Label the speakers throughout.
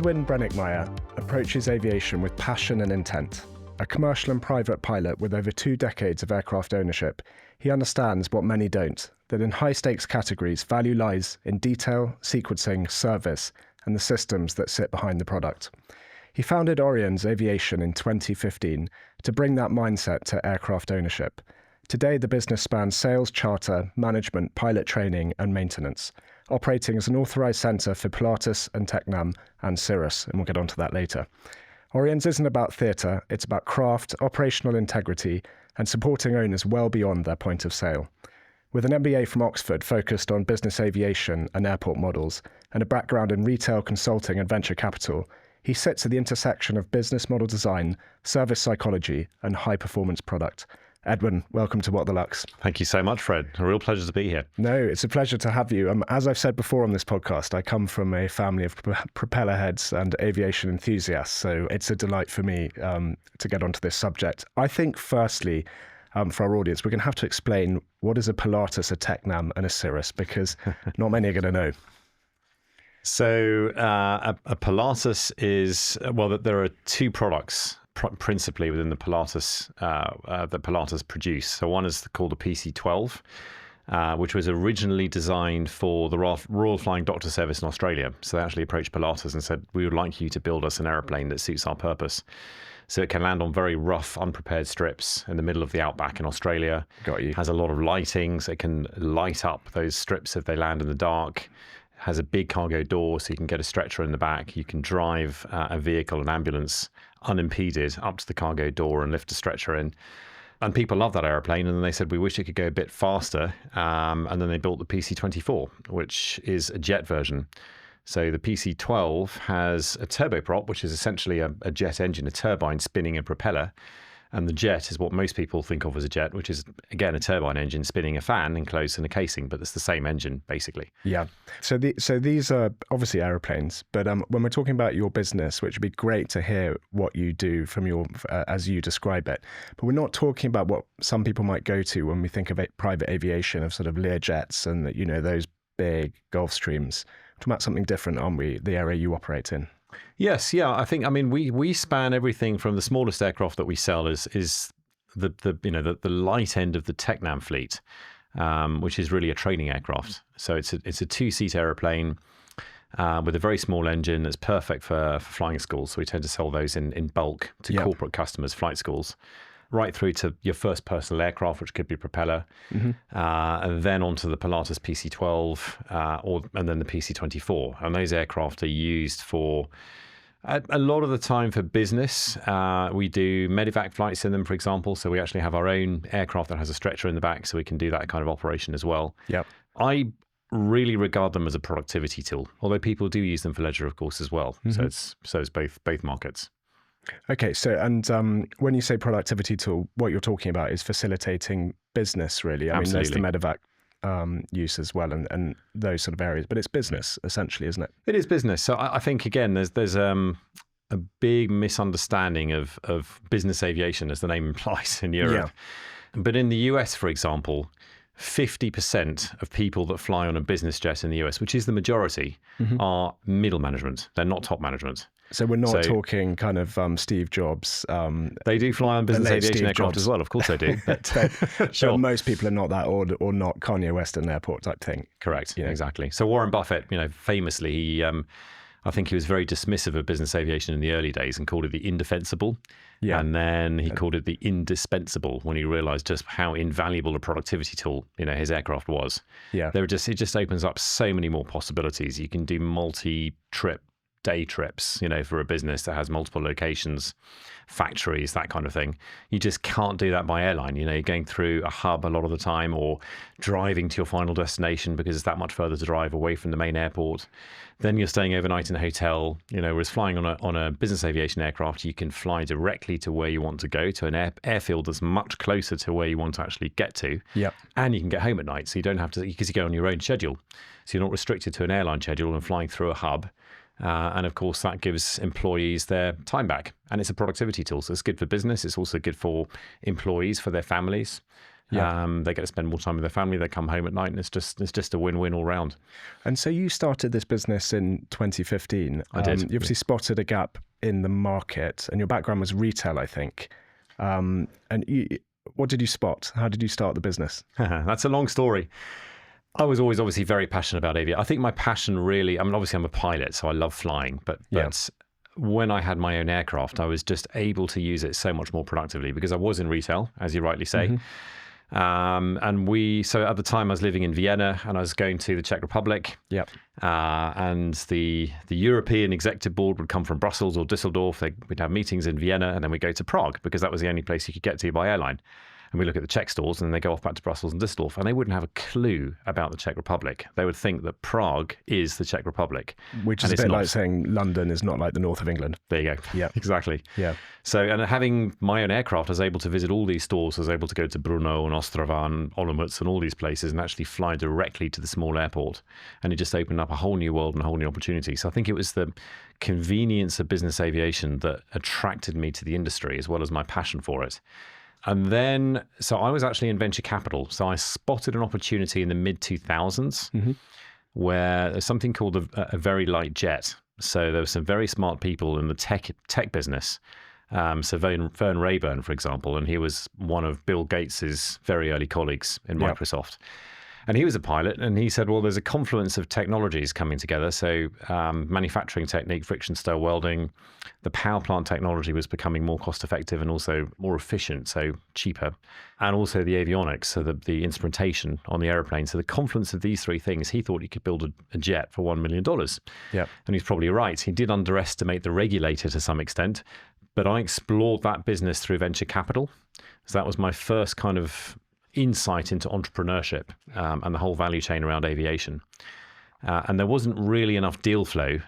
Speaker 1: Edwin Brenninkmeyer approaches aviation with passion and intent. A commercial and private pilot with over 2 decades of aircraft ownership, he understands what many don't, that in high-stakes categories, value lies in detail, sequencing, service, and the systems that sit behind the product. He founded Oriens Aviation in 2015 to bring that mindset to aircraft ownership. Today, the business spans sales, charter, management, pilot training, and maintenance, operating as an authorized centre for Pilatus and Tecnam and Cirrus, and we'll get onto that later. Oriens isn't about theatre, it's about craft, operational integrity, and supporting owners well beyond their point of sale. With an MBA from Oxford focused on business aviation and airport models, and a background in retail consulting and venture capital, he sits at the intersection of business model design, service psychology, and high-performance product. Edwin, welcome to What the Luxe.
Speaker 2: Thank you so much, Fred. A real pleasure to be here.
Speaker 1: No, it's a pleasure to have you. As I've said before on this podcast, I come from a family of propeller heads and aviation enthusiasts, so it's a delight for me to get onto this subject. I think, firstly, for our audience, we're going to have to explain what is a Pilatus, a Tecnam, and a Cirrus, because not many are going to know.
Speaker 2: So a Pilatus is, well, there are 2 products principally within the Pilatus that Pilatus produce. So one is called the PC-12, which was originally designed for the Royal Flying Doctor Service in Australia. So they actually approached Pilatus and said, we would like you to build us an aeroplane that suits our purpose. So it can land on very rough, unprepared strips in the middle of the outback in Australia.
Speaker 1: Got you.
Speaker 2: Has a lot of lighting, so it can light up those strips if they land in the dark. Has a big cargo door, so you can get a stretcher in the back. You can drive a vehicle, an ambulance, unimpeded up to the cargo door and lift a stretcher in. And people love that aeroplane, and then they said, we wish it could go a bit faster. And then they built the PC-24, which is a jet version. So the PC-12 has a turboprop, which is essentially a jet engine, a turbine spinning a propeller. And the jet is what most people think of as a jet, which is, again, a turbine engine spinning a fan enclosed in a casing, but it's the same engine, basically.
Speaker 1: Yeah. So these are obviously aeroplanes, but when we're talking about your business, which would be great to hear what you do from your, as you describe it, but we're not talking about what some people might go to when we think of private aviation, of sort of Learjets and, those big Gulfstreams. We're talking about something different, aren't we? The area you operate in.
Speaker 2: Yes, yeah. I mean, we span everything from the smallest aircraft that we sell is the light end of the Tecnam fleet, which is really a training aircraft. So it's a 2-seat aeroplane with a very small engine that's perfect for flying schools. So we tend to sell those in bulk to corporate customers, flight schools, right through to your first personal aircraft, which could be propeller, and then onto the Pilatus PC-12, and then the PC-24. And those aircraft are used for a lot of the time for business. We do medevac flights in them, for example. So we actually have our own aircraft that has a stretcher in the back, so we can do that kind of operation as well.
Speaker 1: Yep.
Speaker 2: I really regard them as a productivity tool, although people do use them for leisure, of course, as well. So it's both markets.
Speaker 1: Okay, so and when you say productivity tool, what you're talking about is facilitating business, really. I mean, there's the medevac use as well, and those sort of areas, but it's business essentially, isn't it?
Speaker 2: It is business. So I think again, there's a big misunderstanding of business aviation, as the name implies, in Europe. Yeah. But in the US, for example, 50% of people that fly on a business jet in the US, which is the majority, are middle management. They're not top management.
Speaker 1: So we're not talking kind of Steve Jobs.
Speaker 2: They do fly on business aviation aircraft as well, of course they do. But,
Speaker 1: sure. But most people are not that, or not Kanye West in Airport type thing.
Speaker 2: Correct, exactly. So Warren Buffett, famously, he, I think he was very dismissive of business aviation in the early days and called it the indefensible. Yeah. And then he called it the indispensable when he realized just how invaluable a productivity tool, his aircraft was. Yeah. It just opens up so many more possibilities. You can do multi-trip day trips, for a business that has multiple locations, factories, that kind of thing. You just can't do that by airline. You're going through a hub a lot of the time, or driving to your final destination because it's that much further to drive away from the main airport. Then you're staying overnight in a hotel, whereas flying on a business aviation aircraft, you can fly directly to where you want to go, to an airfield that's much closer to where you want to actually get to. Yeah. And you can get home at night. So you don't have to, because you go on your own schedule. So you're not restricted to an airline schedule and flying through a hub. And of course, that gives employees their time back. And it's a productivity tool. So it's good for business. It's also good for employees, for their families.
Speaker 1: Yeah.
Speaker 2: They get to spend more time with their family. They come home at night, and it's just a win-win all round.
Speaker 1: And so you started this business in 2015.
Speaker 2: I did.
Speaker 1: You obviously spotted a gap in the market, and your background was retail, I think. What did you spot? How did you start the business?
Speaker 2: That's a long story. I was always obviously very passionate about aviation. I think my passion really, obviously I'm a pilot, so I love flying, but when I had my own aircraft, I was just able to use it so much more productively because I was in retail, as you rightly say. So at the time I was living in Vienna and I was going to the Czech Republic. And the European executive board would come from Brussels or Düsseldorf. We'd have meetings in Vienna, and then we'd go to Prague because that was the only place you could get to by airline. And we look at the Czech stores, and then they go off back to Brussels and Düsseldorf, and they wouldn't have a clue about the Czech Republic. They would think that Prague is the Czech Republic.
Speaker 1: Which is a bit like saying London is not like the north of England.
Speaker 2: There you go.
Speaker 1: Yeah,
Speaker 2: exactly.
Speaker 1: Yeah.
Speaker 2: So, and having my own aircraft, I was able to visit all these stores. I was able to go to Brno and Ostrava and Olomouc and all these places and actually fly directly to the small airport. And it just opened up a whole new world and a whole new opportunity. So I think it was the convenience of business aviation that attracted me to the industry as well as my passion for it. And then, so I was actually in venture capital. So I spotted an opportunity in the mid-2000s where there's something called a very light jet. So there were some very smart people in the tech business. So Vern Rayburn, for example, and he was one of Bill Gates's very early colleagues in Microsoft. And he was a pilot, and he said, well, there's a confluence of technologies coming together. So manufacturing technique, friction stir welding, the power plant technology was becoming more cost effective and also more efficient, so cheaper. And also the avionics, so the instrumentation on the airplane. So the confluence of these three things, he thought he could build a jet for $1 million.
Speaker 1: Yeah.
Speaker 2: And he's probably right. He did underestimate the regulator to some extent, but I explored that business through venture capital. So that was my first kind of insight into entrepreneurship and the whole value chain around aviation. And there wasn't really enough deal flow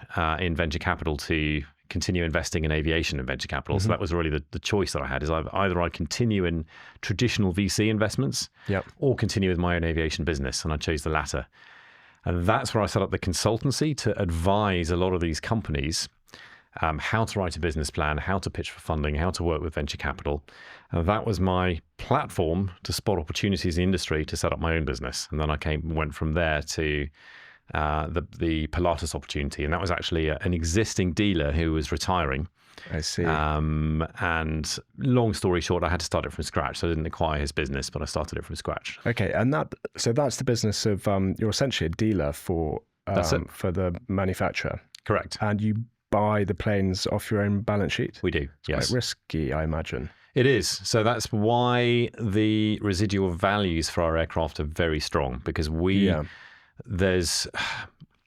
Speaker 2: in venture capital to continue investing in aviation and venture capital. So that was really the choice that I had, is either I continue in traditional VC investments or continue with my own aviation business. And I chose the latter. And that's where I set up the consultancy to advise a lot of these companies how to write a business plan, how to pitch for funding, how to work with venture capital. And that was my platform to spot opportunities in the industry to set up my own business. And then I went from there to the Pilatus opportunity. And that was actually an existing dealer who was retiring.
Speaker 1: I see.
Speaker 2: And long story short, I had to start it from scratch. So I didn't acquire his business, but I started it from scratch.
Speaker 1: Okay. And that's the business of, you're essentially a dealer for the manufacturer.
Speaker 2: Correct.
Speaker 1: And you buy the planes off your own balance sheet?
Speaker 2: We do, yes.
Speaker 1: Quite risky, I imagine.
Speaker 2: It is. So that's why the residual values for our aircraft are very strong, because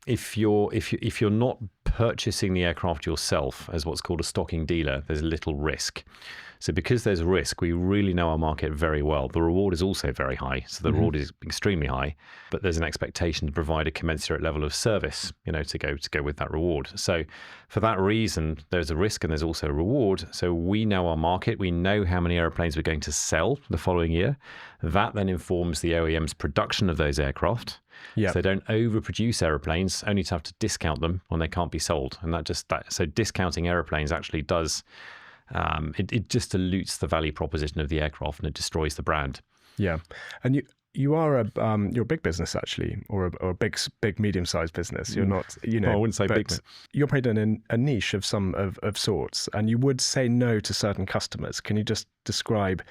Speaker 2: if you're not purchasing the aircraft yourself as what's called a stocking dealer, there's little risk. So because there's risk, we really know our market very well. The reward is also very high. So the reward is extremely high, but there's an expectation to provide a commensurate level of service, to go with that reward. So for that reason, there's a risk and there's also a reward. So we know our market. We know how many airplanes we're going to sell the following year. That then informs the OEM's production of those aircraft. So they don't overproduce airplanes, only to have to discount them when they can't be sold. And so discounting airplanes actually does, it just dilutes the value proposition of the aircraft and it destroys the brand. Yeah.
Speaker 1: And you are you're a big business actually, or a big medium-sized business. You're not,
Speaker 2: I wouldn't say big.
Speaker 1: You're probably in a niche of sorts, and you would say no to certain customers. Can you just describe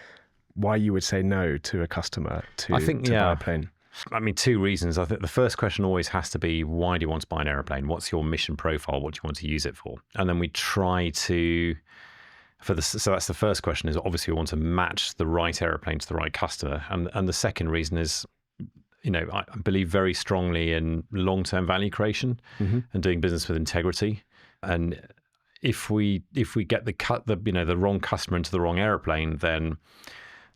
Speaker 1: why you would say no to a customer to buy a plane?
Speaker 2: I mean, two reasons. I think the first question always has to be, why do you want to buy an airplane? What's your mission profile? What do you want to use it for? And then we try to, so that's the first question, is obviously we want to match the right airplane to the right customer. And the second reason is, I believe very strongly in long-term value creation and doing business with integrity. And if we get the wrong customer into the wrong airplane, then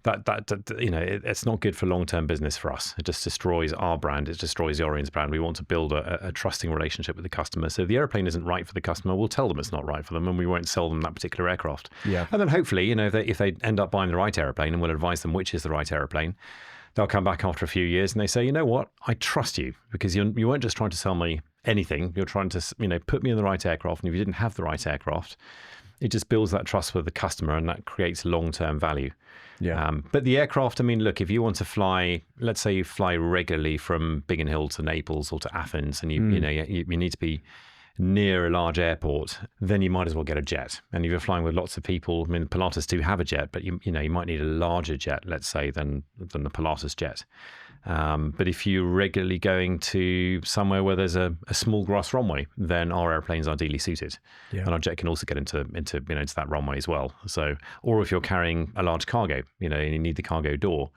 Speaker 2: it's not good for long-term business for us. It just destroys our brand. It destroys the Oriens brand. We want to build a trusting relationship with the customer. So if the airplane isn't right for the customer, we'll tell them it's not right for them, and we won't sell them that particular aircraft. Yeah. And then hopefully, if they end up buying the right airplane, and we'll advise them which is the right airplane, they'll come back after a few years and they say, you know what, I trust you, because you weren't just trying to sell me anything. You're trying to, put me in the right aircraft. And if you didn't have the right aircraft, it just builds that trust with the customer, and that creates long-term value. But the aircraft, I mean, look, if you want to fly, let's say you fly regularly from Biggin Hill to Naples or to Athens, and you need to be near a large airport, then you might as well get a jet. And if you're flying with lots of people, I mean, Pilatus do have a jet, but you might need a larger jet, let's say, than the Pilatus jet. But if you're regularly going to somewhere where there's a small grass runway, then our airplane's ideally suited. And our jet can also get into that runway as well. So, or if you're carrying a large cargo, and you need the cargo door,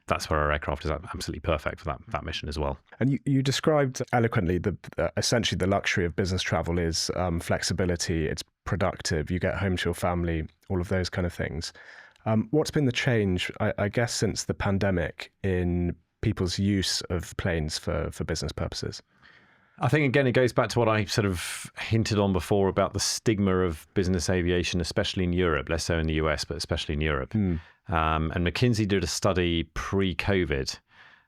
Speaker 2: that's where our aircraft is absolutely perfect for that mission as well.
Speaker 1: And you described eloquently essentially the luxury of business travel is flexibility, it's productive, you get home to your family, all of those kind of things. What's been the change, I guess, since the pandemic in people's use of planes for business purposes?
Speaker 2: I think, again, it goes back to what I sort of hinted on before about the stigma of business aviation, especially in Europe, less so in the US, but especially in Europe. And McKinsey did a study pre-COVID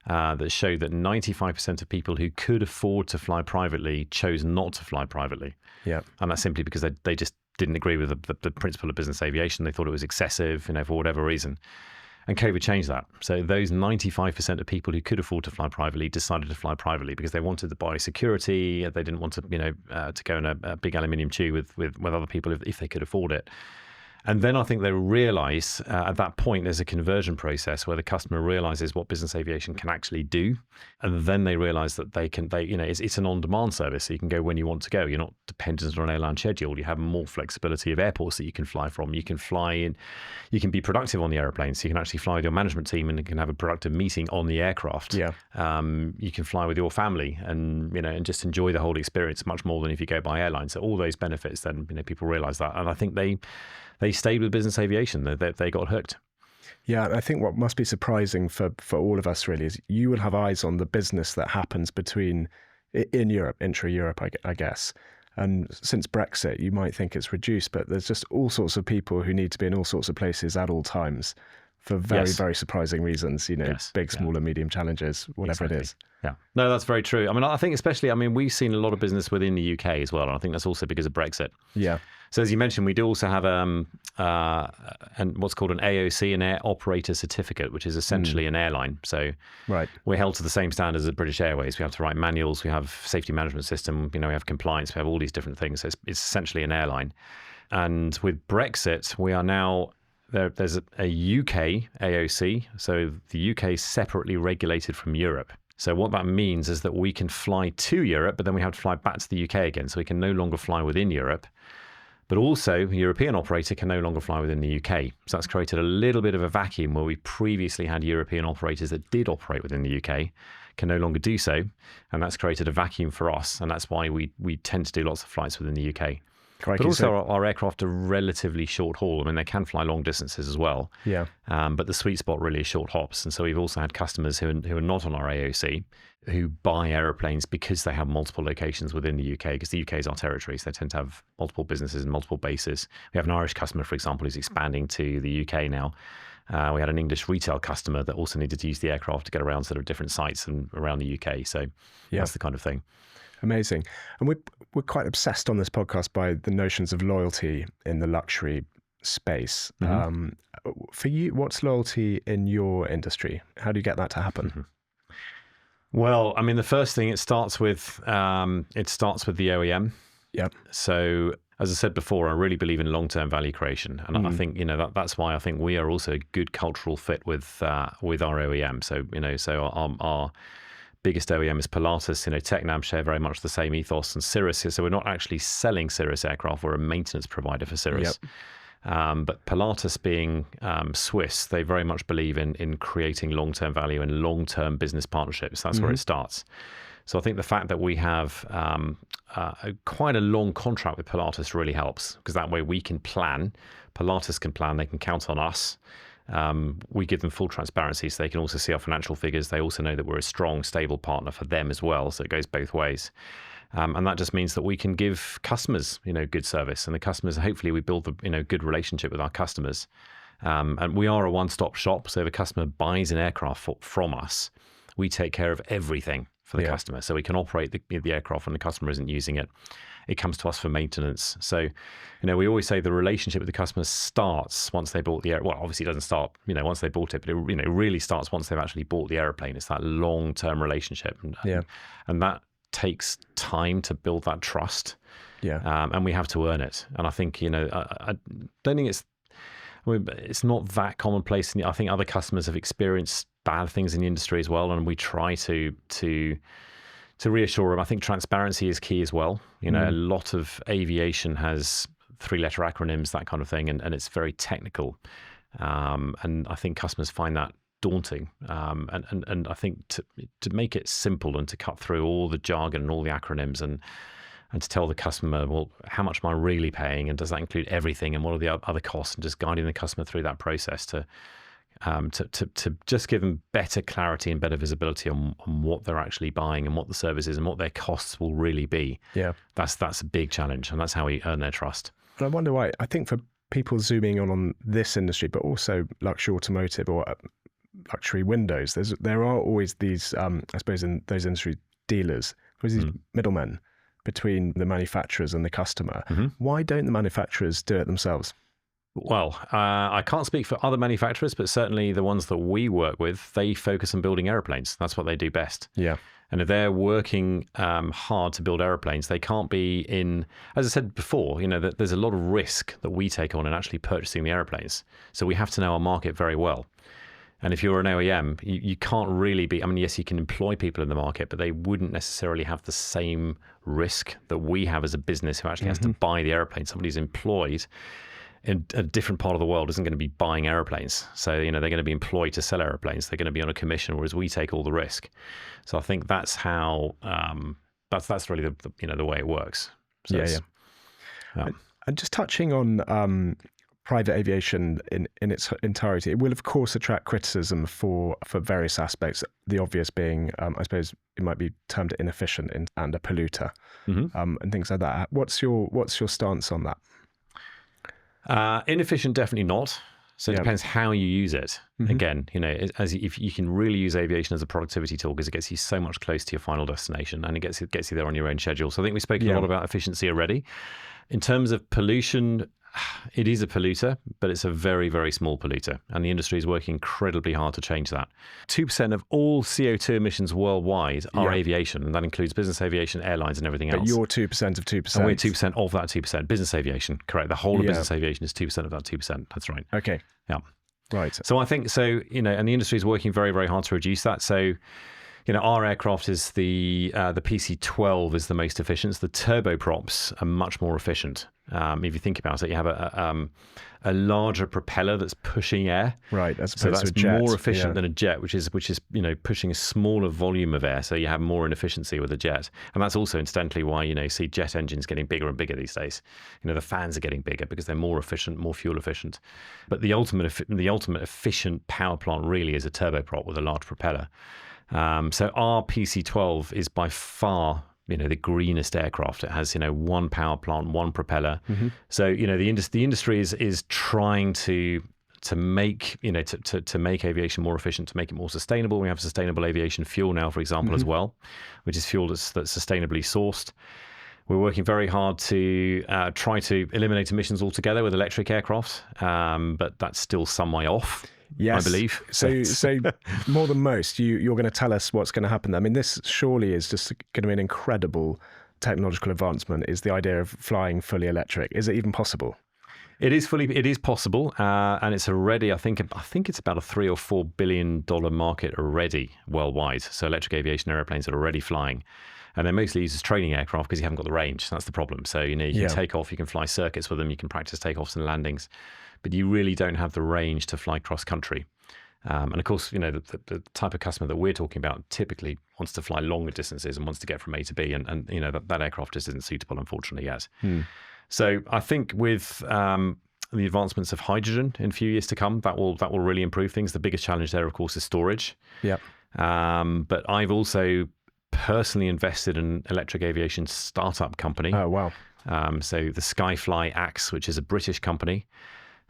Speaker 2: that showed that 95% of people who could afford to fly privately chose not to fly privately. And that's simply because they just didn't agree with the principle of business aviation. They thought it was excessive, for whatever reason. And COVID changed that. So those 95% of people who could afford to fly privately decided to fly privately because they wanted to buy security. They didn't want to, to go in a big aluminium tube with other people if they could afford it. And then I think they realize at that point there's a conversion process where the customer realizes what business aviation can actually do, and then they realize that it's an on-demand service, so you can go when you want to go. You're not dependent on an airline schedule. You have more flexibility of airports that you can fly from. You can fly in, you can be productive on the airplane, so you can actually fly with your management team and you can have a productive meeting on the aircraft. You can fly with your family and and just enjoy the whole experience much more than if you go by airline. So all those benefits, then people realize that, and I think they stayed with business aviation. They got hooked.
Speaker 1: Yeah, I think what must be surprising for all of us really is you will have eyes on the business that happens in Europe, intra-Europe, I guess. And since Brexit, you might think it's reduced, but there's just all sorts of people who need to be in all sorts of places at all times for very, very surprising reasons, big, small and medium challenges, whatever it is.
Speaker 2: Yeah, no, that's very true. I mean, I think especially, we've seen a lot of business within the UK as well. And I think that's also because of Brexit.
Speaker 1: Yeah.
Speaker 2: So as you mentioned, we do also have what's called an AOC, an Air Operator Certificate, which is essentially an airline. So we're held to the same standards as British Airways. We have to write manuals, we have safety management system, we have compliance, we have all these different things. So it's essentially an airline. And with Brexit, we are now... There's a UK AOC, so the UK is separately regulated from Europe. So what that means is that we can fly to Europe, but then we have to fly back to the UK again. So we can no longer fly within Europe, but also a European operator can no longer fly within the UK. So that's created a little bit of a vacuum where we previously had European operators that did operate within the UK, can no longer do so. And that's created a vacuum for us. And that's why we tend to do lots of flights within the UK.
Speaker 1: Crikey,
Speaker 2: but also our aircraft are relatively short haul. They can fly long distances as well. But the sweet spot really is short hops. And so we've also had customers who are not on our AOC who buy aeroplanes because they have multiple locations within the UK, because the UK is our territory. So they tend to have multiple businesses and multiple bases. We have an Irish customer, for example, who's expanding to the UK now. We had an English retail customer that also needed to use the aircraft to get around sort of different sites and around the UK. So that's the kind of thing.
Speaker 1: Amazing. And we're quite obsessed on this podcast by the notions of loyalty in the luxury space. For you, what's loyalty in your industry? How do you get that to happen?
Speaker 2: Well, the first thing, it starts with the OEM. So as I said before, I really believe in long-term value creation, and I think that's why I think we are also a good cultural fit with our OEM. So our biggest OEM is Pilatus. Tecnam share very much the same ethos, and Cirrus. So we're not actually selling Cirrus aircraft; we're a maintenance provider for Cirrus. But Pilatus being Swiss, they very much believe in creating long-term value and long-term business partnerships. That's where it starts. So I think the fact that we have quite a long contract with Pilatus really helps, because that way we can plan. Pilatus can plan. They can count on us. We give them full transparency, so they can also see our financial figures. They also know that we're a strong, stable partner for them as well. So it goes both ways. And that just means that we can give customers, good service, and the customers, hopefully we build the, good relationship with our customers. And we are a one-stop shop. So if a customer buys an aircraft from us, we take care of everything. for the customer. So we can operate the aircraft when the customer isn't using it. It comes to us for maintenance. So, we always say the relationship with the customer starts once they bought the air. Well, obviously it doesn't start, once they bought it, but it really starts once they've actually bought the airplane. It's that long-term relationship. And that takes time to build that trust. And we have to earn it. And I think, I don't think it's not that commonplace. I think other customers have experienced bad things in the industry as well, and we try to reassure them. I think transparency is key as well. A lot of aviation has 3-letter acronyms, that kind of thing, and it's very technical. And I think customers find that daunting. And I think to make it simple and to cut through all the jargon and all the acronyms and to tell the customer, well, how much am I really paying, and does that include everything, and what are the other costs, and just guiding the customer through that process to just give them better clarity and better visibility on what they're actually buying and what the service is and what their costs will really be. That's a big challenge, and that's how we earn their trust.
Speaker 1: And I wonder why. I think for people zooming on this industry, but also luxury automotive or luxury windows, there are always these, I suppose, in those industry dealers, there's these middlemen between the manufacturers and the customer. Why don't the manufacturers do it themselves?
Speaker 2: Well, I can't speak for other manufacturers, but certainly the ones that we work with, they focus on building airplanes. That's what they do best. And if they're working hard to build airplanes, they can't be in, as I said before, that there's a lot of risk that we take on in actually purchasing the airplanes. So we have to know our market very well. And if you're an OEM, you can't really be, yes, you can employ people in the market, but they wouldn't necessarily have the same risk that we have as a business who actually has to buy the airplane. Somebody who's employed in a different part of the world isn't going to be buying airplanes. So, they're going to be employed to sell airplanes. They're going to be on a commission, whereas we take all the risk. So I think that's how, that's really the way it works. So
Speaker 1: And just touching on private aviation in its entirety, it will of course attract criticism for various aspects. The obvious being, I suppose it might be termed inefficient and a polluter, and things like that. What's your stance on that?
Speaker 2: Inefficient, definitely not. So it depends how you use it. Again, if you can really use aviation as a productivity tool, because it gets you so much closer to your final destination, and it gets you there on your own schedule. So I think we spoke a lot about efficiency already. In terms of pollution, it is a polluter, but it's a very, very small polluter. And the industry is working incredibly hard to change that. 2% of all CO2 emissions worldwide are aviation, and that includes business aviation, airlines, and everything else.
Speaker 1: But you're 2% of 2%.
Speaker 2: And we're 2% of that 2%. Business aviation, correct. The whole of business aviation is 2% of that 2%. That's right.
Speaker 1: Okay.
Speaker 2: Yeah.
Speaker 1: Right.
Speaker 2: So I think, and the industry is working very, very hard to reduce that. So, our aircraft is the PC-12 is the most efficient. The turboprops are much more efficient. If you think about it, you have a larger propeller that's pushing air.
Speaker 1: Right.
Speaker 2: So that's more efficient than a jet, which is pushing a smaller volume of air. So you have more inefficiency with a jet, and that's also incidentally why you see jet engines getting bigger and bigger these days. The fans are getting bigger because they're more efficient, more fuel efficient. But the ultimate efficient power plant really is a turboprop with a large propeller. So our PC-12 is by far, the greenest aircraft. It has, one power plant, one propeller. So, the industry is trying to make, to make aviation more efficient, to make it more sustainable. We have sustainable aviation fuel now, for example, as well, which is fuel that's sustainably sourced. We're working very hard to try to eliminate emissions altogether with electric aircraft, but that's still some way off.
Speaker 1: Yes,
Speaker 2: I believe.
Speaker 1: So more than most, you're going to tell us what's going to happen. I mean, this surely is just going to be an incredible technological advancement. Is the idea of flying fully electric? Is it even possible?
Speaker 2: It is possible, and it's already. I think it's about a $3 or $4 billion market already worldwide. So electric aviation airplanes are already flying. And they're mostly used as training aircraft because you haven't got the range. That's the problem. So, you can take off, you can fly circuits with them, you can practice takeoffs and landings, but you really don't have the range to fly cross-country. And of course, the type of customer that we're talking about typically wants to fly longer distances and wants to get from A to B. And that aircraft just isn't suitable, unfortunately, yet. So I think with the advancements of hydrogen in a few years to come, that will really improve things. The biggest challenge there, of course, is storage. But I've also personally invested in electric aviation startup company.
Speaker 1: Oh, wow.
Speaker 2: So the Skyfly Axe, which is a British company,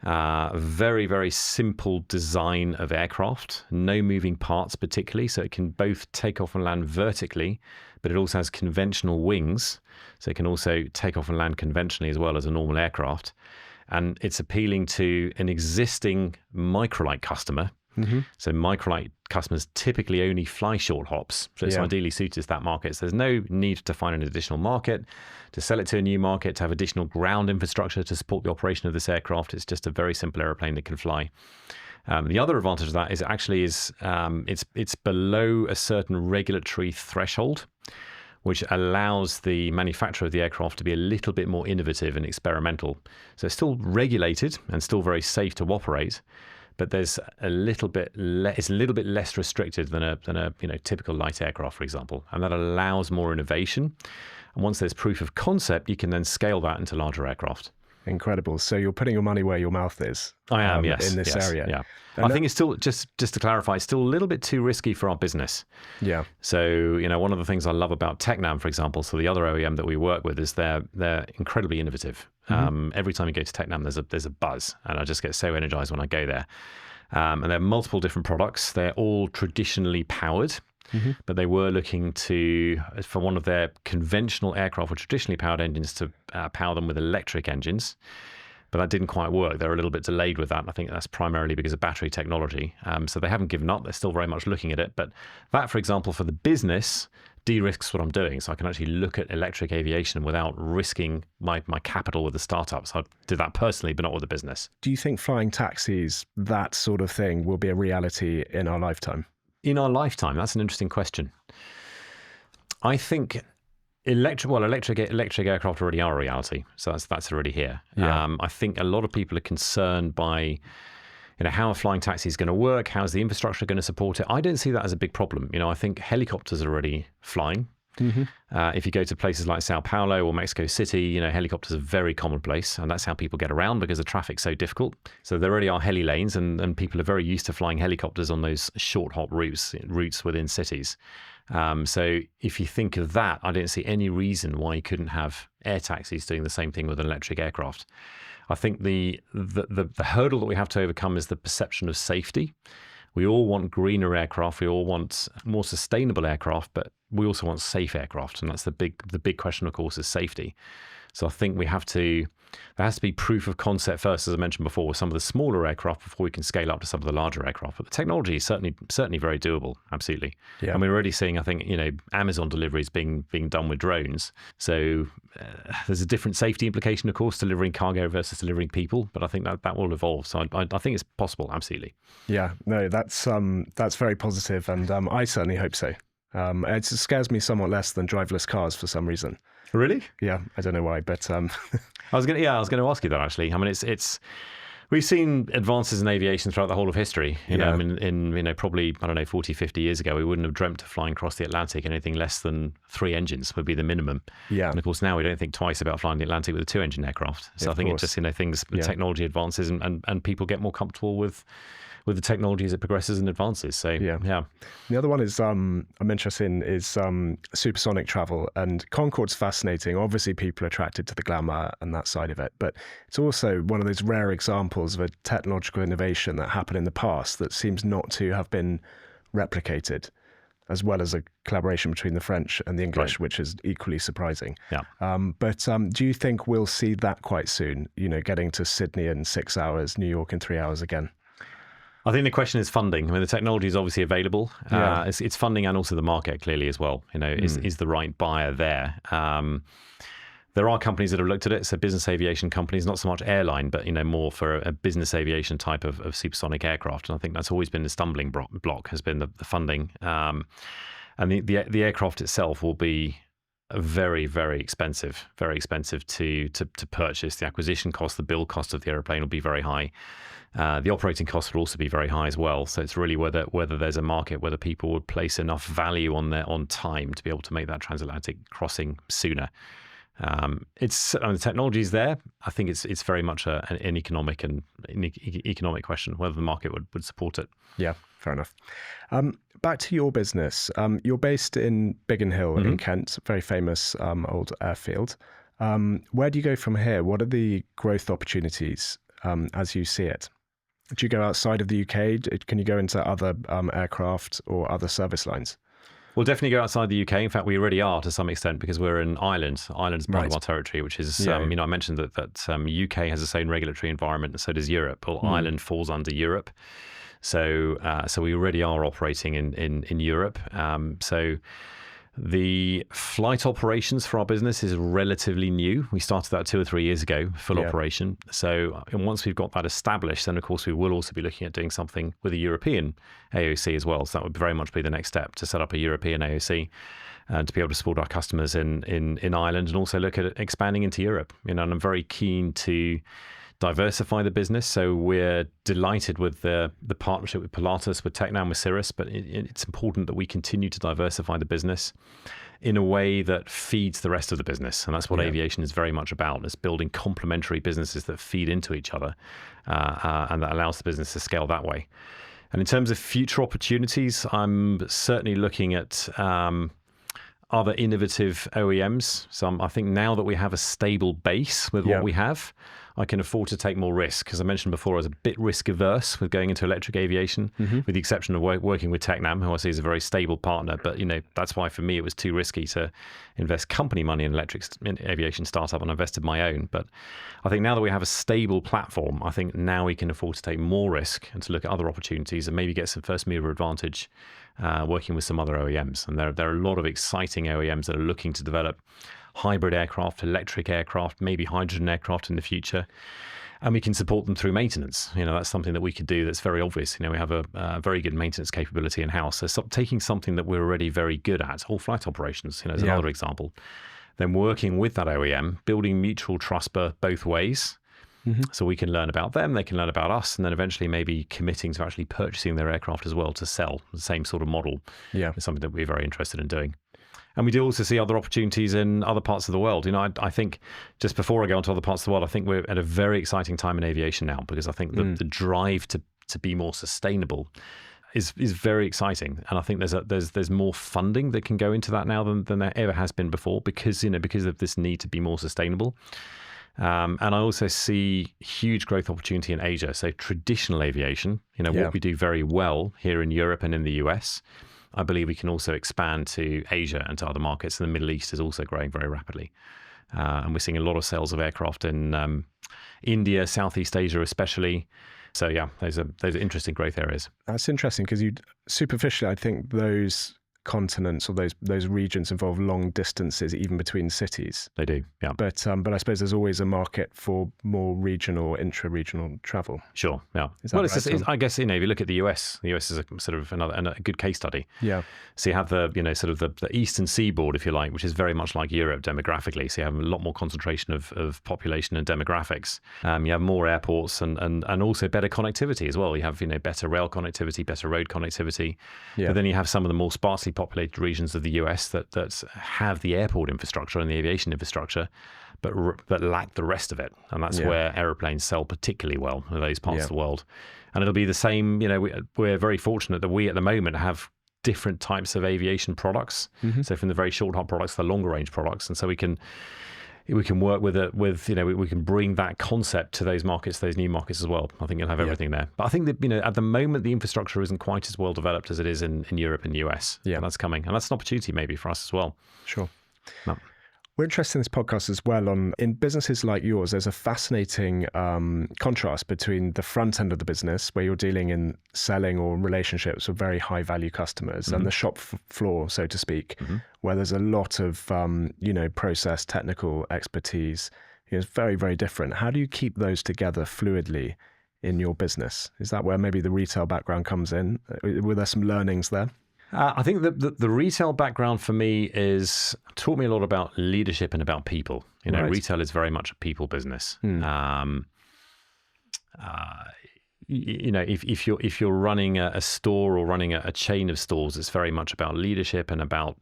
Speaker 2: Very, very simple design of aircraft, no moving parts particularly, so it can both take off and land vertically, but it also has conventional wings, so it can also take off and land conventionally as well as a normal aircraft. And it's appealing to an existing microlight customer. So microlight customers typically only fly short hops, so it's ideally suited to that market. So there's no need to find an additional market, to sell it to a new market, to have additional ground infrastructure to support the operation of this aircraft. It's just a very simple aeroplane that can fly. The other advantage of that is it's below a certain regulatory threshold, which allows the manufacturer of the aircraft to be a little bit more innovative and experimental. So it's still regulated and still very safe to operate, but there's it's a little bit less restricted than a typical light aircraft, for example, and that allows more innovation. And once there's proof of concept, you can then scale that into larger aircraft.
Speaker 1: Incredible. So you're putting your money where your mouth is.
Speaker 2: I am, yes.
Speaker 1: In this area.
Speaker 2: Yeah. I think it's still, just to clarify, it's still a little bit too risky for our business.
Speaker 1: Yeah.
Speaker 2: So, one of the things I love about Tecnam, for example, so the other OEM that we work with, is they're incredibly innovative. Every time you go to Tecnam, there's a buzz, and I just get so energized when I go there. And there are multiple different products. They're all traditionally powered. But they were looking for one of their conventional aircraft with traditionally powered engines to power them with electric engines. But that didn't quite work. They're a little bit delayed with that. And I think that's primarily because of battery technology. So they haven't given up. They're still very much looking at it. But that, for example, for the business, de-risks what I'm doing. So I can actually look at electric aviation without risking my capital with the startup. So I did that personally, but not with the business.
Speaker 1: Do you think flying taxis, that sort of thing, will be a reality in our lifetime?
Speaker 2: In our lifetime? That's an interesting question. I think electric aircraft already are a reality, so that's already here.
Speaker 1: Yeah.
Speaker 2: I think a lot of people are concerned by, how a flying taxi is going to work, how's the infrastructure going to support it. I don't see that as a big problem. I think helicopters are already flying. If you go to places like Sao Paulo or Mexico City, helicopters are very commonplace, and that's how people get around because the traffic's so difficult. So there already are heli lanes, and people are very used to flying helicopters on those short hop routes within cities. So if you think of that, I don't see any reason why you couldn't have air taxis doing the same thing with an electric aircraft. I think the hurdle that we have to overcome is the perception of safety. We all want greener aircraft. We all want more sustainable aircraft, but we also want safe aircraft. And that's the big question, of course, is safety. So I think there has to be proof of concept first, as I mentioned before, with some of the smaller aircraft before we can scale up to some of the larger aircraft. But the technology is certainly very doable. Absolutely. Yeah. And we're already seeing, I think, Amazon deliveries being done with drones. So there's a different safety implication, of course, delivering cargo versus delivering people. But I think that will evolve. So I think it's possible. Absolutely.
Speaker 1: Yeah. No, that's very positive, and I certainly hope so. It scares me somewhat less than driverless cars for some reason.
Speaker 2: Really?
Speaker 1: Yeah, I don't know why, but
Speaker 2: I was going to ask you that, actually. I mean, it's we've seen advances in aviation throughout the whole of history. In probably, 40, 50 years ago, we wouldn't have dreamt of flying across the Atlantic. Anything less than 3 engines would be the minimum. Yeah. And of course, now we don't think twice about flying the Atlantic with a 2-engine aircraft. So I think it's just, technology advances and people get more comfortable with the technology as it progresses and advances. So yeah.
Speaker 1: The other one is I'm interested in is supersonic travel, and Concorde's fascinating. Obviously, people are attracted to the glamour and that side of it, but it's also one of those rare examples of a technological innovation that happened in the past that seems not to have been replicated, as well as a collaboration between the French and the English, which is equally surprising.
Speaker 2: Yeah.
Speaker 1: But do you think we'll see that quite soon? Getting to Sydney in 6 hours, New York in 3 hours again?
Speaker 2: I think the question is funding. I mean, the technology is obviously available. Yeah. It's funding and also the market clearly as well. Is the right buyer there? There are companies that have looked at it. So business aviation companies, not so much airline, but more for a business aviation type of supersonic aircraft. And I think that's always been the stumbling block, has been the funding. And the aircraft itself will be very, very expensive to purchase. The acquisition cost, the build cost of the airplane will be very high. The operating costs will also be very high as well. So it's really whether there's a market, whether people would place enough value on time to be able to make that transatlantic crossing sooner. The technology is there. I think it's very much an economic question, whether the market would support it.
Speaker 1: Yeah, fair enough. Back to your business. You're based in Biggin Hill in Kent, very famous old airfield. Where do you go from here? What are the growth opportunities as you see it? Do you go outside of the UK? Can you go into other aircraft or other service lines?
Speaker 2: We'll definitely go outside the UK. In fact, we already are to some extent because we're in Ireland. Ireland is part of our territory, which is, I mentioned that UK has its own regulatory environment, and so does Europe. Well, Ireland falls under Europe. So we already are operating in Europe. So the flight operations for our business is relatively new. We started that 2 or 3 years ago, full operation. So once we've got that established, then of course we will also be looking at doing something with a European AOC as well. So that would very much be the next step, to set up a European AOC and to be able to support our customers in Ireland, and also look at expanding into Europe. And I'm very keen to diversify the business. So we're delighted with the partnership with Pilatus, with Tecnam, with Cirrus, but it's important that we continue to diversify the business in a way that feeds the rest of the business. And that's what aviation is very much about, is building complementary businesses that feed into each other, and that allows the business to scale that way. And in terms of future opportunities, I'm certainly looking at other innovative OEMs. So I think now that we have a stable base with what we have, I can afford to take more risk. As I mentioned before, I was a bit risk averse with going into electric aviation, with the exception of working with Tecnam, who I see as a very stable partner. But that's why for me it was too risky to invest company money in aviation startup, and I invested my own. But I think now that we have a stable platform, I think now we can afford to take more risk and to look at other opportunities and maybe get some first mover advantage working with some other OEMs. And there are a lot of exciting OEMs that are looking to develop hybrid aircraft, electric aircraft, maybe hydrogen aircraft in the future. And we can support them through maintenance. That's something that we could do that's very obvious. We have a very good maintenance capability in-house. So taking something that we're already very good at, all flight operations, is another example. Then working with that OEM, building mutual trust both ways. So we can learn about them, they can learn about us, and then eventually maybe committing to actually purchasing their aircraft as well to sell. The same sort of model is something that we're very interested in doing. And we do also see other opportunities in other parts of the world. I think, just before I go on to other parts of the world, I think we're at a very exciting time in aviation now, because I think the drive to be more sustainable is very exciting. And I think there's more funding that can go into that now than there ever has been before, because of this need to be more sustainable. And I also see huge growth opportunity in Asia. So traditional aviation, what we do very well here in Europe and in the US, I believe we can also expand to Asia and to other markets. And the Middle East is also growing very rapidly. And we're seeing a lot of sales of aircraft in India, Southeast Asia especially. So those are interesting growth areas. That's
Speaker 1: interesting, because superficially, I think those continents or those regions involve long distances, even between cities.
Speaker 2: They do, yeah.
Speaker 1: But I suppose there's always a market for more regional, intra-regional travel.
Speaker 2: Sure, yeah. I guess if you look at the US is a sort of a good case study.
Speaker 1: Yeah.
Speaker 2: So you have the eastern seaboard, if you like, which is very much like Europe demographically. So you have a lot more concentration of population and demographics. You have more airports and also better connectivity as well. You have better rail connectivity, better road connectivity. Yeah. But then you have some of the more sparsely populated regions of the US that have the airport infrastructure and the aviation infrastructure, but lack the rest of it. And that's where aeroplanes sell particularly well in those parts of the world. And it'll be the same. We're very fortunate that we at the moment have different types of aviation products. So from the very short haul products to the longer range products, and so we can work with it. We can bring that concept to those markets, those new markets as well. I think you'll have everything there. But I think that at the moment the infrastructure isn't quite as well developed as it is in Europe and US. Yeah, and that's coming, and that's an opportunity maybe for us as well.
Speaker 1: Sure. No. We're interested in this podcast as well in businesses like yours. There's a fascinating contrast between the front end of the business, where you're dealing in selling or relationships with very high value customers, and the shop floor, so to speak, where there's a lot of process, technical expertise. It's very, very different. How do you keep those together fluidly in your business? Is that where maybe the retail background comes in? Were there some learnings there?
Speaker 2: I think that the retail background for me taught me a lot about leadership and about people. Right. Retail is very much a people business. If you're running a store or running a chain of stores, it's very much about leadership and about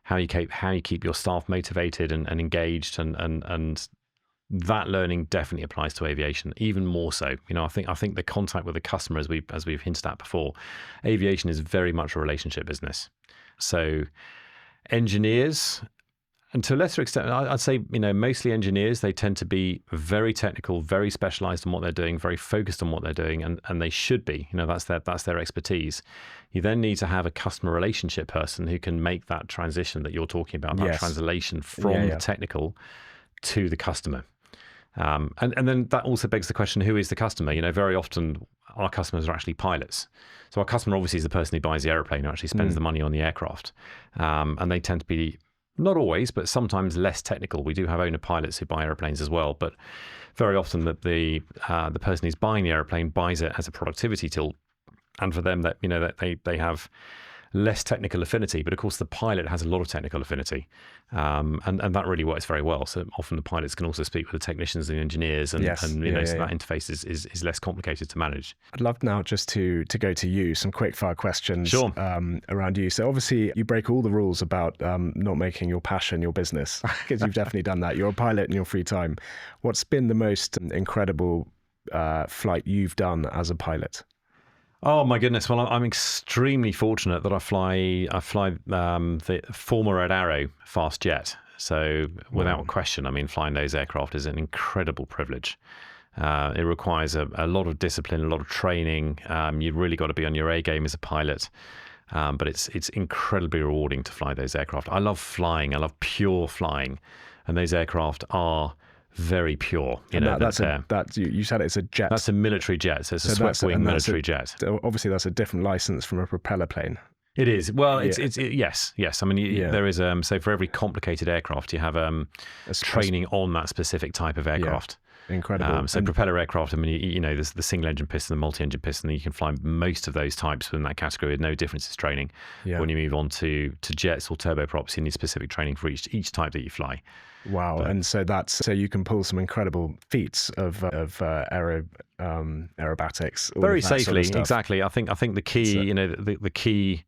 Speaker 2: how you keep your staff motivated and engaged, and that learning definitely applies to aviation, even more so. I think the contact with the customer, as we've hinted at before, aviation is very much a relationship business. So engineers And to a lesser extent, I'd say, mostly engineers, they tend to be very technical, very specialized in what they're doing, very focused on what they're doing, and they should be. That's their expertise. You then need to have a customer relationship person who can make that transition that you're talking about, that translation from the technical to the customer. And then that also begs the question, who is the customer? Very often our customers are actually pilots. So our customer obviously is the person who buys the airplane, who actually spends the money on the aircraft. And they tend to be, not always, but sometimes less technical. We do have owner pilots who buy airplanes as well, but very often that the person who's buying the airplane buys it as a productivity tool. And for them, that they have less technical affinity, but of course the pilot has a lot of technical affinity, and that really works very well. So often the pilots can also speak with the technicians and the engineers, and so that interface is less complicated to manage.
Speaker 1: I'd love now just to go to you, some quick fire questions around you. So obviously you break all the rules about not making your passion your business, because you've definitely done that. You're a pilot in your free time. What's been the most incredible flight you've done as a pilot?
Speaker 2: Oh my goodness! Well, I'm extremely fortunate that I fly the former Red Arrow fast jet. So without question, flying those aircraft is an incredible privilege. It requires a lot of discipline, a lot of training. You've really got to be on your A game as a pilot. But it's incredibly rewarding to fly those aircraft. I love flying. I love pure flying, and those aircraft are very pure. You said it's a jet. That's a military jet, so it's a swept-wing military jet.
Speaker 1: Obviously, that's a different license from a propeller plane.
Speaker 2: It is. Well, yes. There is. So for every complicated aircraft, you have training on that specific type of aircraft.
Speaker 1: Yeah. Incredible.
Speaker 2: So propeller aircraft, there's the single engine piston, the multi-engine piston, and you can fly most of those types within that category with no differences training. Yeah. When you move on to jets or turboprops, you need specific training for each type that you fly.
Speaker 1: Wow. And so you can pull some incredible feats of aerobatics
Speaker 2: very safely. Exactly. I think the key, the key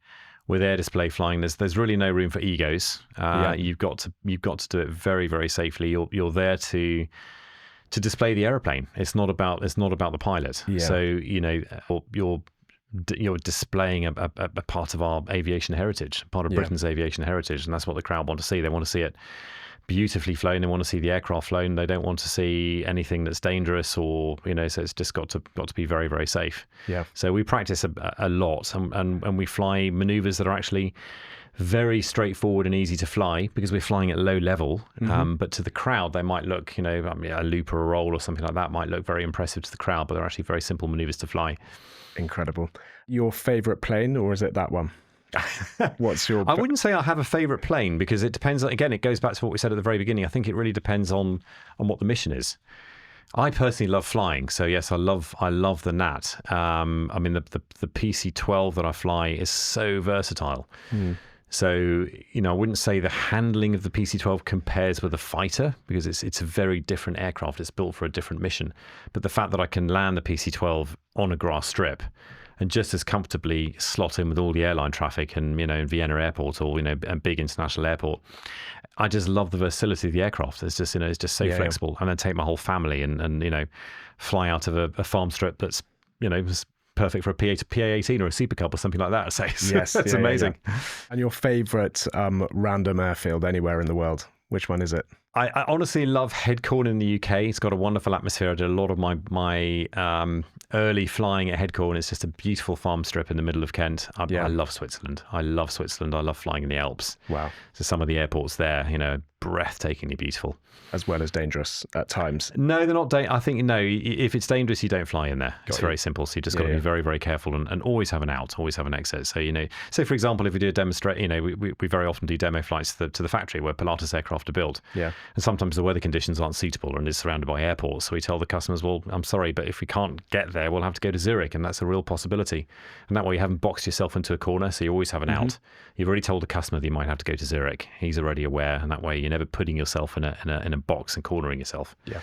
Speaker 2: with air display flying, there's really no room for egos. You've got to do it very, very safely. You're there to display the airplane. It's not about the pilot. Yeah. So you're displaying a part of our aviation heritage, part of Britain's aviation heritage, and that's what the crowd want to see. They want to see it beautifully flown. They want to see the aircraft flown. They don't want to see anything that's dangerous or so it's just got to be very, very safe. Yeah. So we practice a lot, and we fly maneuvers that are actually very straightforward and easy to fly because we're flying at low level. But to the crowd, they might look, a loop or a roll or something like that might look very impressive to the crowd, but they're actually very simple maneuvers to fly.
Speaker 1: Incredible. Your favorite plane, or is it that one? What's your?
Speaker 2: I wouldn't say I have a favorite plane because it depends. Again, it goes back to what we said at the very beginning. I think it really depends on what the mission is. I personally love flying, so yes, I love the Gnat. The PC-12 that I fly is so versatile. So I wouldn't say the handling of the PC-12 compares with a fighter because it's a very different aircraft. It's built for a different mission. But the fact that I can land the PC-12 on a grass strip and just as comfortably slot in with all the airline traffic and in Vienna Airport or a big international airport, I just love the versatility of the aircraft. It's just it's just so flexible. And then take my whole family and fly out of a farm strip that's perfect for a PA-18 or a Super Cub or something like that. So it's amazing.
Speaker 1: Yeah. And your favourite random airfield anywhere in the world? Which one is it?
Speaker 2: I honestly love Headcorn in the UK. It's got a wonderful atmosphere. I did a lot of my early flying at Headcorn. It's just a beautiful farm strip in the middle of Kent. I love Switzerland. I love flying in the Alps. Wow. So some of the airports there, breathtakingly beautiful.
Speaker 1: As well as dangerous at times.
Speaker 2: No, they're not. I think, no, if it's dangerous, you don't fly in there. It's very simple. So you just got to be very, very careful and always have an out, always have an exit. So, for example, if we do a demonstration, we very often do demo flights to the factory where Pilatus aircraft are built. Yeah. And sometimes the weather conditions aren't suitable and it's surrounded by airports. So we tell the customers, well, I'm sorry, but if we can't get there, we'll have to go to Zurich. And that's a real possibility. And that way you haven't boxed yourself into a corner. So you always have an out. You've already told the customer that you might have to go to Zurich. He's already aware. And that way you're never putting yourself in a box and cornering yourself. Yeah.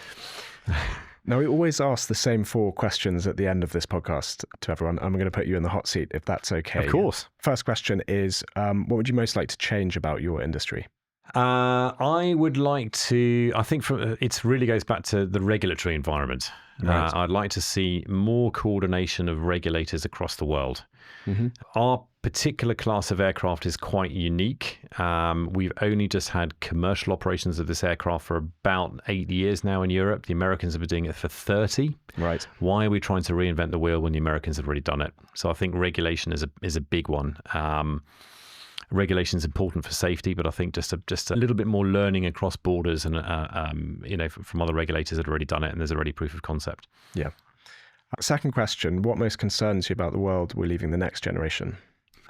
Speaker 1: Now, we always ask the same 4 questions at the end of this podcast to everyone. I'm going to put you in the hot seat if that's okay.
Speaker 2: Of course.
Speaker 1: First question is, what would you most like to change about your industry?
Speaker 2: I would like to, I think it really goes back to the regulatory environment. Right. I'd like to see more coordination of regulators across the world. Our particular class of aircraft is quite unique. We've only just had commercial operations of this aircraft for about 8 years now in Europe. The Americans have been doing it for 30.
Speaker 1: Right.
Speaker 2: Why are we trying to reinvent the wheel when the Americans have already done it? So I think regulation is a big one. Regulation is important for safety, but I think just a little bit more learning across borders and from other regulators that have already done it, and there's already proof of concept.
Speaker 1: Yeah. Second question: what most concerns you about the world we're leaving the next generation?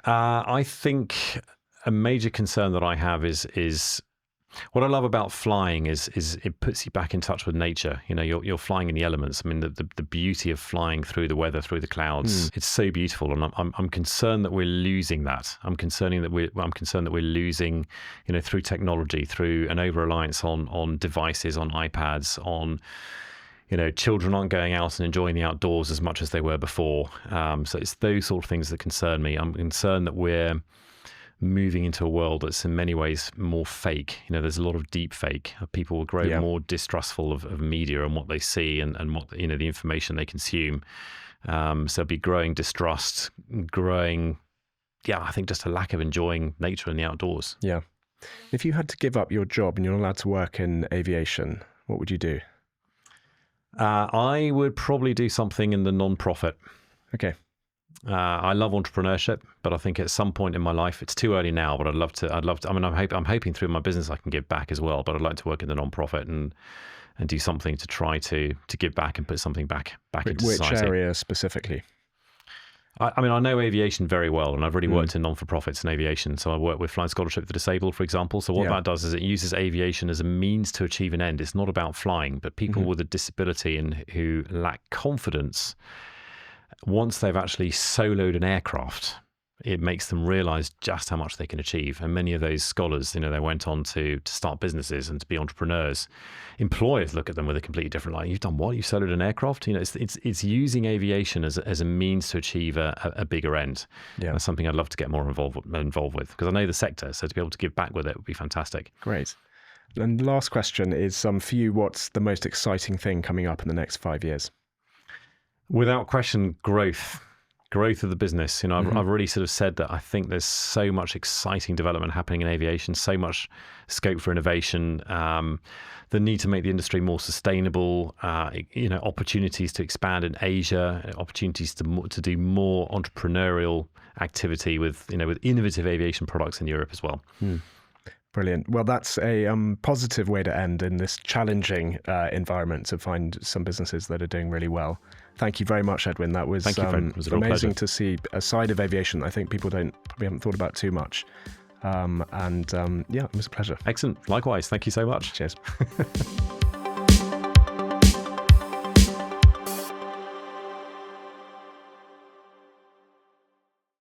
Speaker 2: I think a major concern that I have is what I love about flying is it puts you back in touch with nature. You're flying in the elements. I mean, the beauty of flying through the weather, through the clouds, it's so beautiful. And I'm concerned that we're losing that. I'm concerned that we're losing, through technology, through an over-reliance on devices, on iPads, on, children aren't going out and enjoying the outdoors as much as they were before. So it's those sort of things that concern me. I'm concerned that we're moving into a world that's in many ways more fake. There's a lot of deep fake. People will grow more distrustful of media and what they see and what, the information they consume. So there'll be growing distrust, I think just a lack of enjoying nature and the outdoors.
Speaker 1: Yeah. If you had to give up your job and you're not allowed to work in aviation, what would you do?
Speaker 2: I would probably do something in the non-profit.
Speaker 1: Okay.
Speaker 2: I love entrepreneurship, but I think at some point in my life, it's too early now, but I'd love to, I mean, I'm hoping through my business I can give back as well, but I'd like to work in the non-profit and do something to try to give back and put something back into society.
Speaker 1: Which area specifically?
Speaker 2: I mean, I know aviation very well, and I've really worked in non-for-profits in aviation. So I work with Flying Scholarship for the Disabled, for example. So what that does is it uses aviation as a means to achieve an end. It's not about flying, but people with a disability and who lack confidence, once they've actually soloed an aircraft, it makes them realize just how much they can achieve. And many of those scholars, they went on to start businesses and to be entrepreneurs. Employers look at them with a completely different light. You've done what? You've soloed an aircraft? It's using aviation as a means to achieve a bigger end. Yeah. That's something I'd love to get more involved with, because I know the sector. So to be able to give back with it would be fantastic.
Speaker 1: Great. And last question is, for you, what's the most exciting thing coming up in the next 5 years?
Speaker 2: Without question, growth of the business. I've really sort of said that I think there's so much exciting development happening in aviation, so much scope for innovation, the need to make the industry more sustainable, opportunities to expand in Asia, opportunities to do more entrepreneurial activity with innovative aviation products in Europe as well.
Speaker 1: Brilliant. Well, that's a positive way to end in this challenging environment to find some businesses that are doing really well. Thank you very much, Edwin. That was,
Speaker 2: Thank you, friend. It was a real
Speaker 1: amazing
Speaker 2: pleasure.
Speaker 1: To see a side of aviation I think people probably haven't thought about too much. It was a pleasure.
Speaker 2: Excellent. Likewise. Thank you so much.
Speaker 1: Cheers.